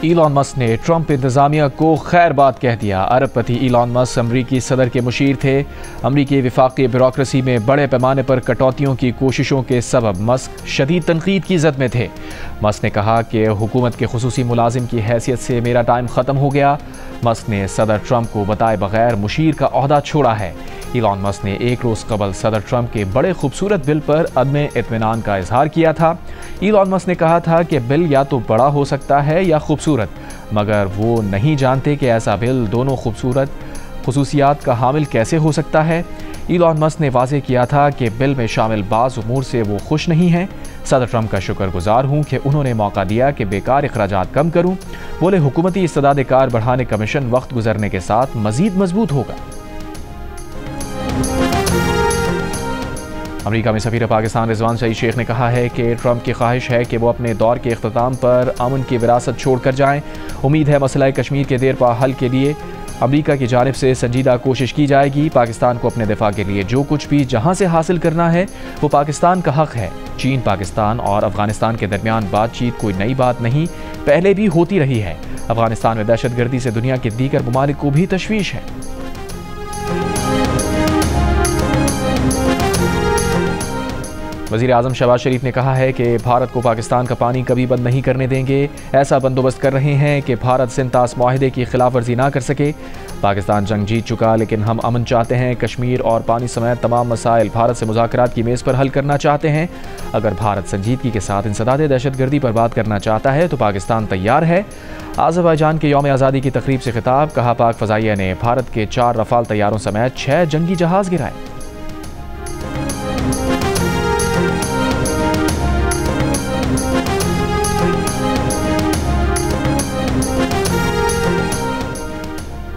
Elon Musk ने Trump इंतजामिया को खैरबाद कह दिया। अरबपति इलॉन मस्क अमरीकी सदर के मुशीर थे। अमरीकी वफाकी ब्यूरोक्रेसी में बड़े पैमाने पर कटौतियों की कोशिशों के सबब मस्क शदीद तनकीद की जद में थे। मस्क ने कहा कि हुकूमत के खुसूसी मुलाजिम की हैसियत से मेरा टाइम ख़त्म हो गया। मस्क ने सदर ट्रंप को बताए बगैर मुशीर का ओहदा छोड़ा है। इलॉन मस्क ने एक रोज़ कबल सदर ट्रंप के बड़े खूबसूरत बिल पर अदम इत्मीनान का इजहार किया था। इलॉन मस्क ने कहा था कि बिल या तो बड़ा हो सकता है या खूबसूरत, मगर वो नहीं जानते कि ऐसा बिल दोनों खूबसूरत खुसूसियात का हामिल कैसे हो सकता है। इलॉन मस्क ने वाज़ेह किया था कि बिल में शामिल बाज़ उमूर से वो खुश नहीं हैं। सदर ट्रंप का शुक्रगुजार हूँ कि उन्होंने मौका दिया कि बेकार अखराजात कम करूँ। बोले हुकूमती इस्तेदाद कार बढ़ाने कमीशन वक्त गुजरने के साथ मज़ीद मजबूत होगा। अमेरिका में सफ़ीर पाकिस्तान रिजवान सईद शेख ने कहा है कि ट्रंप की ख्वाहिश है कि वो अपने दौर के इख्तिताम पर अमन की विरासत छोड़ कर जाएँ। उम्मीद है मसला कश्मीर के देर पा हल के लिए अमेरिका की जानिब से संजीदा कोशिश की जाएगी। पाकिस्तान को अपने दिफा के लिए जो कुछ भी जहाँ से हासिल करना है वो पाकिस्तान का हक़ है। चीन, पाकिस्तान और अफगानिस्तान के दरमियान बातचीत कोई नई बात नहीं, पहले भी होती रही है। अफगानिस्तान में दहशतगर्दी से दुनिया के दीगर ममालिक को भी तशवीश है। वज़ीर आज़म शहबाज शरीफ ने कहा है कि भारत को पाकिस्तान का पानी कभी बंद नहीं करने देंगे। ऐसा बंदोबस्त कर रहे हैं कि भारत सिंतास मुआहदे की खिलाफ वर्जी ना कर सके। पाकिस्तान जंग जीत चुका, लेकिन हम अमन चाहते हैं। कश्मीर और पानी समेत तमाम मसाइल भारत से मुज़ाकरात की मेज़ पर हल करना चाहते हैं। अगर भारत संजीदगी के साथ इंसदाद दहशतगर्दी पर बात करना चाहता है तो पाकिस्तान तैयार है। आज़रबाईजान के यौम आज़ादी की तकरीब से खिताब। कहा पाक फ़ज़ाइया ने भारत के 4 रफ़ाल तैयारों समेत 6 जंगी जहाज़ गिराए।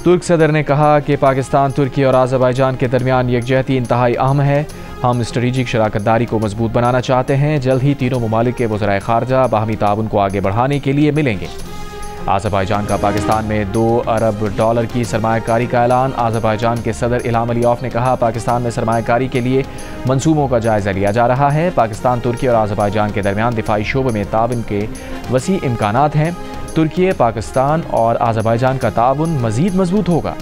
तुर्क सदर ने कहा कि पाकिस्तान, तुर्की और आज़रबाईजान के दरमियान यकजहती इंतहाई अहम है। हम स्ट्रेटेजिक शराकतदारी को मजबूत बनाना चाहते हैं। जल्द ही तीनों ममालिक के वज़राए ख़ारजा बाहमी ताउन को आगे बढ़ाने के लिए मिलेंगे। आज़रबाईजान का पाकिस्तान में $2 अरब की सरमायाकारी का ऐलान। आज़रबाईजान के सदर इल्हाम अलीयॉफ ने कहा पाकिस्तान में सरमायाकारी के लिए मंसूबों का जायज़ा लिया जा रहा है। पाकिस्तान, तुर्की और आज़रबाईजान के दरमियान दिफाई शोबे में ताउन के वसी इम्कानात हैं। तुर्की, पाकिस्तान और आज़रबाईजान का ताउन मज़ीद मजबूत होगा।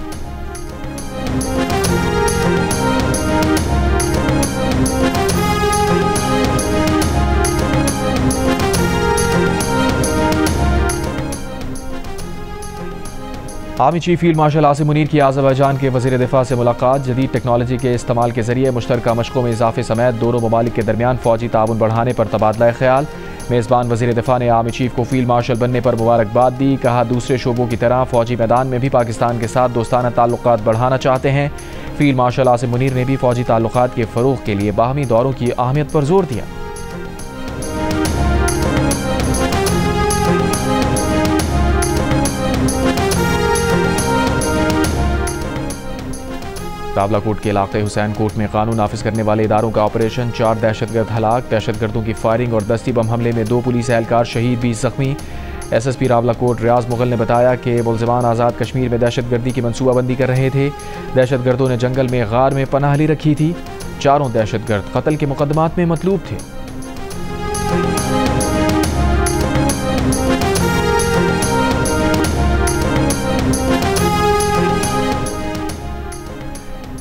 Army chief field marshal Asim Munir की आज़रबाईजान के वज़ीर दिफा से मुलाकात। जदीद टेक्नोलॉजी के इस्तेमाल के जरिए मुश्तरका मशकों में इजाफे समेत दोनों ममालिक के दरमियान फ़ौजी ताउन बढ़ाने पर तबादला ख्याल। मेज़बान वज़ीर दिफा ने आर्मी चीफ को फील्ड मार्शल बनने पर मुबारकबाद दी। कहा दूसरे शोबों की तरह फ़ौजी मैदान में भी पाकिस्तान के साथ दोस्ताना ताल्लुकात बढ़ाना चाहते हैं। फील्ड मार्शल आसिम मुनीर ने भी फ़ौजी ताल्लुकात के फ़रोग़ के लिए बाहमी दौरों की अहमियत पर जोर दिया। रावलाकोट के इलाके हुसैन कोट में कानून नाफिज करने वाले इदारों का ऑपरेशन। 4 दहशतगर्द हलाक। दहशतगर्दों की फायरिंग और दस्ती बम हमले में 2 पुलिस एहलकार शहीद, 20 जख्मी। SSP रावलाकोट रियाज मुगल ने बताया कि मुलजिमान आज़ाद कश्मीर में दहशतगर्दी की मनसूबाबंदी कर रहे थे। दहशतगर्दों ने जंगल में गार में पनाह ली रखी थी। 4 दहशतगर्द कत्ल के मुकदमात में मतलूब थे।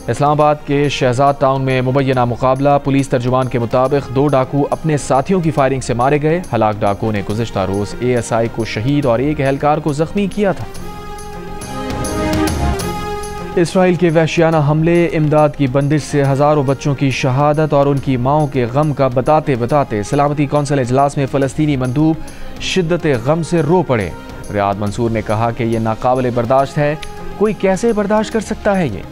इस्लामाबाद के शहजाद टाउन में मुबैना मुकाबला। पुलिस तर्जुमान के मुताबिक 2 डाकू अपने साथियों की फायरिंग से मारे गए। हलाक डाकुओं ने गुज़िश्ता रोज़ ASI को शहीद और एक एहलकार को जख्मी किया था। इसराइल के वहशियाना हमले, इमदाद की बंदिश से हज़ारों बच्चों की शहादत और उनकी माओं के गम का बताते बताते सलामती कौंसिल इजलास में फ़लस्तीनी मंदूब शिद्दत गम से रो पड़े। रियाद मंसूर ने कहा कि यह नाकाबिल बर्दाश्त है। कोई कैसे बर्दाश्त कर सकता है ये।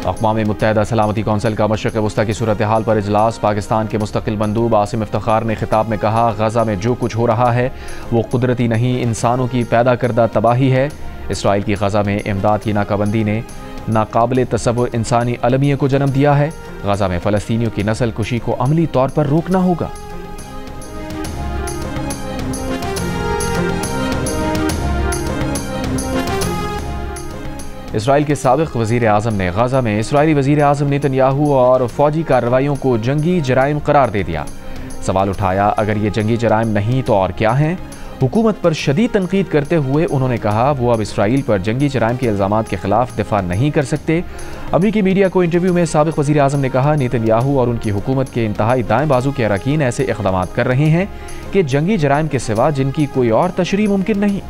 अक़वाम मुत्तहिदा सलामती कौंसिल का मशरिक़ वस्ता की सूरत हाल पर इजलास। पाकिस्तान के मुस्तक़िल मंदूब आसिम इफ्तिखार ने खिताब में कहा गज़ा में जो कुछ हो रहा है वो कुदरती नहीं, इंसानों की पैदा करदा तबाही है। इसराइल की गज़ा में इमदाद की नाकाबंदी ने नाकाबिल तसव्वुर इंसानी अलमियत को जन्म दिया है। गज़ा में फ़लस्तीनियों की नस्ल कुशी को अमली तौर पर रोकना होगा। इसराइल के साबिक़ वज़ीर आज़म ने गज़ा में इसराइली वज़ीर आज़म नेतन्याहू और फ़ौजी कार्रवाइयों को जंगी जराइम करार दे दिया। सवाल उठाया, अगर ये जंगी जराइम नहीं तो और क्या हैं? हुकूमत पर शदीद तनकीद करते हुए उन्होंने कहा वो अब इसराइल पर जंगी जराइम के इल्ज़ामात के खिलाफ दिफा नहीं कर सकते। अमरीकी मीडिया को इंटरव्यू में साबिक़ वज़ीर आज़म ने कहा, नेतन्याहू और उनकी हुकूमत के इंतहाई दाएं बाजू के अरकान ऐसे इक़दाम कर रहे हैं कि जंगी जराइम के सिवा जिनकी कोई और तशरीह मुमकिन नहीं।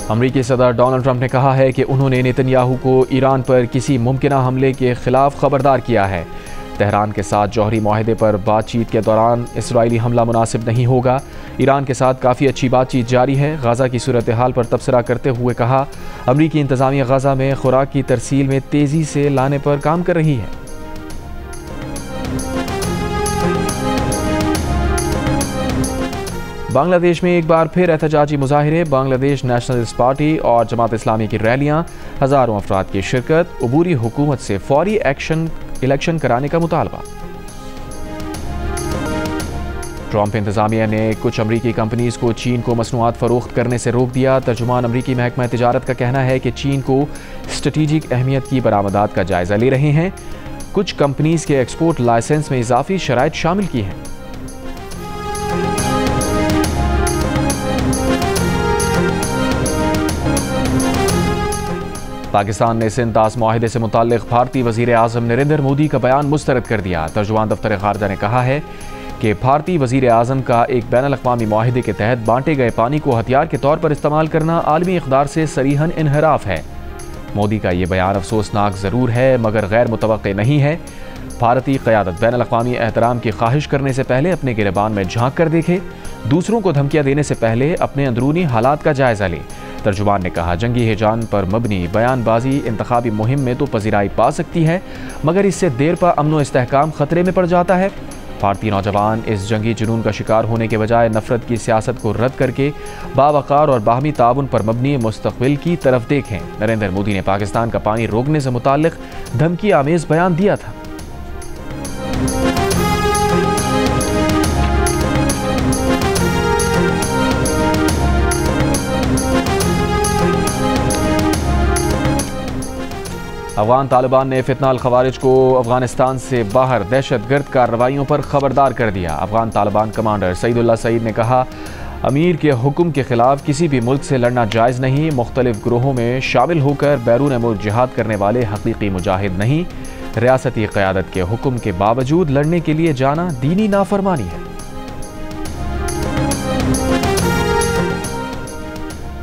अमरीकी सदर डोनाल्ड ट्रंप ने कहा है कि उन्होंने नेतन्याहू को ईरान पर किसी मुमकिना हमले के खिलाफ खबरदार किया है। तेहरान के साथ जौहरी मुआहदे पर बातचीत के दौरान इसराइली हमला मुनासिब नहीं होगा। ईरान के साथ काफ़ी अच्छी बातचीत जारी है। गाज़ा की सूरत हाल पर तबसरा करते हुए कहा, अमरीकी इंतज़ामिया गाज़ा में खुराक की तरसील में तेज़ी से लाने पर काम कर रही है। बांग्लादेश में एक बार फिर एहतजाजी मुजाहिरे, बांग्लादेश नेशनलिस्ट पार्टी और जमात इस्लामी की रैलियां, हज़ारों अफराद की शिरकत, अबूरी हुकूमत से फौरी इलेक्शन कराने का मुतालबा। ट्रंप इंतजामिया ने कुछ अमरीकी कंपनीज को चीन को मसनूआत फरोख्त करने से रोक दिया। तर्जुमान अमरीकी महकमा तिजारत का कहना है कि चीन को स्ट्रेटेजिक अहमियत की बरामदात का जायजा ले रहे हैं। कुछ कंपनीज के एक्सपोर्ट लाइसेंस में इजाफी शराइत शामिल की हैं। पाकिस्तान ने सिंध तास मुआहिदे से मुताल्लिक भारतीय वज़ीर आज़म नरेंद्र मोदी का बयान मुस्तरद कर दिया। तर्जुमान दफ्तर खारजा ने कहा है कि भारतीय वज़ीर आज़म का एक बैनुल-अक़वामी मुआहिदे के तहत बांटे गए पानी को हथियार के तौर पर इस्तेमाल करना आलमी इक़दार से सरीहन इन्हिराफ है। मोदी का ये बयान अफसोसनाक ज़रूर है मगर गैर मुतवक्के नहीं है। भारतीय क़यादत बैनुल-अक़वामी एहतराम की ख्वाहिश करने से पहले अपने गिरबान में झांक कर देखे, दूसरों को धमकियाँ देने से पहले अपने अंदरूनी हालात का जायज़ा ले। तर्जुमान ने कहा, जंगी हिजान पर मबनी बयानबाजी इंतखाबी मुहिम में तो पजीराई पा सकती है मगर इससे देर पा अमन व इस्तेहकाम खतरे में पड़ जाता है। भारतीय नौजवान इस जंगी जुनून का शिकार होने के बजाय नफरत की सियासत को रद्द करके बावकार और बाहमी ताउन पर मबनी मुस्तक़बिल की तरफ देखें। नरेंद्र मोदी ने पाकिस्तान का पानी रोकने से मुताल्लिक धमकी आमेज बयान दिया था। अफगान तालिबान ने फितना अल खवारिज को अफगानिस्तान से बाहर दहशतगर्द कार्रवाइयों पर खबरदार कर दिया। अफगान तालिबान कमांडर सईदुल्लाह सईद ने कहा, अमीर के हुक्म के खिलाफ किसी भी मुल्क से लड़ना जायज़ नहीं। मुख्तलिफ ग्रोहों में शामिल होकर बैरून मुल्क जिहाद करने वाले हकीकी मुजाहिद नहीं। रियासती क़यादत के हुक्म के बावजूद लड़ने के लिए जाना दीनी नाफरमानी है।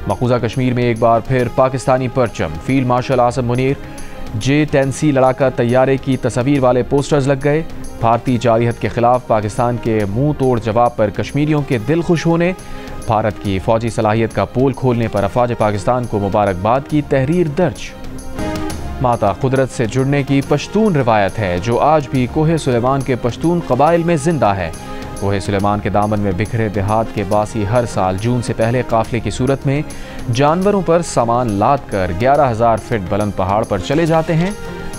मकबूजा कश्मीर में एक बार फिर पाकिस्तानी परचम, field marshal Asim Munir J-10C लड़ाका तैयारे की तस्वीर वाले पोस्टर्स लग गए। भारतीय जारहियत के खिलाफ पाकिस्तान के मुंह तोड़ जवाब पर कश्मीरियों के दिल खुश होने, भारत की फौजी सलाहियत का पोल खोलने पर अफवाज पाकिस्तान को मुबारकबाद की तहरीर दर्ज। माता कुदरत से जुड़ने की पश्तून रिवायत है जो आज भी कोहे सुलेमान के पश्तून कबाइल में जिंदा है। कोहे सुलेमान के दामन में बिखरे देहात के बासी हर साल जून से पहले काफिले की सूरत में जानवरों पर सामान लाद कर 11,000 फीट बुलंद पहाड़ पर चले जाते हैं।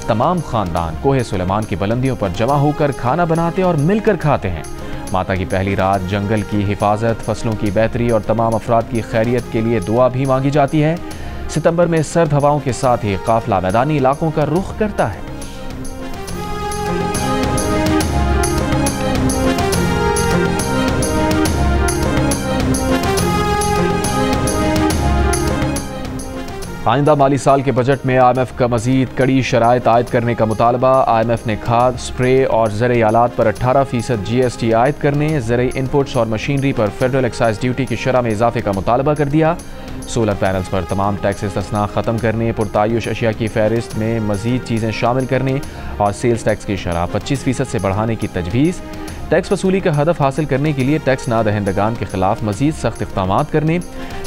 तमाम खानदान कोहे सुलेमान की बुलंदियों पर जमा होकर खाना बनाते और मिलकर खाते हैं। माता की पहली रात जंगल की हिफाजत, फसलों की बेहतरी और तमाम अफराद की खैरियत के लिए दुआ भी मांगी जाती है। सितंबर में सर्द हवाओं के साथ ही काफिला मैदानी इलाकों का रुख करता है। आइंदा माली साल के बजट में IMF का मजीद कड़ी शराइत आयद करने का मुतालबा। IMF ने खाद, स्प्रे और ज़रई आलात पर 18% GST आयद करने, ज़रई इनपुट्स और मशीनरी पर फेडरल एक्साइज ड्यूटी की शरह में इजाफे का मुतालबा कर दिया। सोलर पैनल्स पर तमाम टैक्स इस्तिस्ना ख़त्म करने, पुरतायुश अशिया की फहरिस्त में मजीद चीज़ें शामिल करने और सेल्स टैक्स की शरह 25% से बढ़ाने की तजवीज़। टैक्स वसूली का हदफ हासिल करने के लिए टैक्स नादहिंदगान के खिलाफ मजीद सख्त इक़दामात करने,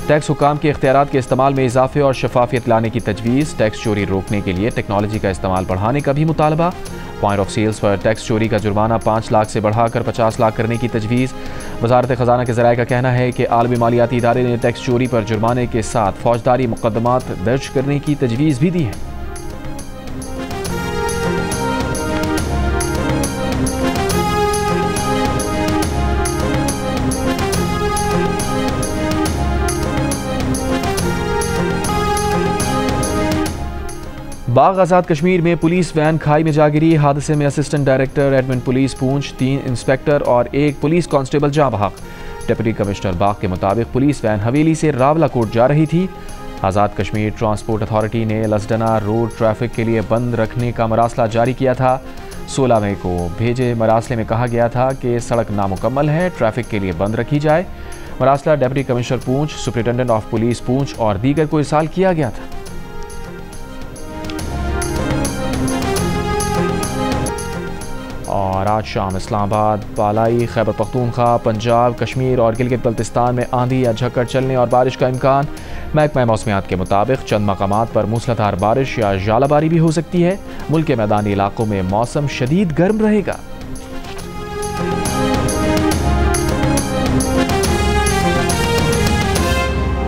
टैक्स हुकाम के इख्तियारात के इस्तेमाल में इजाफे और शफाफियत लाने की तजवीज़। टैक्स चोरी रोकने के लिए टेक्नोलॉजी का इस्तेमाल बढ़ाने का भी मुतालबा। पॉइंट ऑफ सेल्स पर टैक्स चोरी का जुर्माना 5 लाख से बढ़ाकर 50 लाख करने की तजवीज़। वजारत ख़जाना के ज़राए का कहना है कि आलमी मालियाती इदारे ने टैक्स चोरी पर जुर्माने के साथ फौजदारी मुकदमात दर्ज करने की तजवीज़ भी दी है। बाग आज़ाद कश्मीर में पुलिस वैन खाई में जा गिरी। हादसे में असिस्टेंट डायरेक्टर एडमिन पुलिस पूंछ, 3 इंस्पेक्टर और 1 पुलिस कांस्टेबल जाँ बहक। डिप्टी कमिश्नर बाग के मुताबिक पुलिस वैन हवेली से रावलाकोट जा रही थी। आज़ाद कश्मीर ट्रांसपोर्ट अथॉरिटी ने लसडना रोड ट्रैफिक के लिए बंद रखने का मरासला जारी किया था। 16 मई को भेजे मरासले में कहा गया था कि सड़क नामुकम्मल है, ट्रैफिक के लिए बंद रखी जाए। मरासला deputy commissioner Poonch, superintendent of police पूंछ और दीगर को इरसाल किया गया था। और आज शाम इस्लामाबाद, पालाई, खैबर पख्तूनख्वा, पंजाब, कश्मीर और गिलगित बल्तिस्तान में आंधी या झक्कड़ चलने और बारिश का इम्कान। महकमा मौसमियात के मुताबिक चंद मकामात पर मूसलाधार बारिश या जालाबारी भी हो सकती है। मुल्क के मैदानी इलाकों में मौसम शदीद गर्म रहेगा।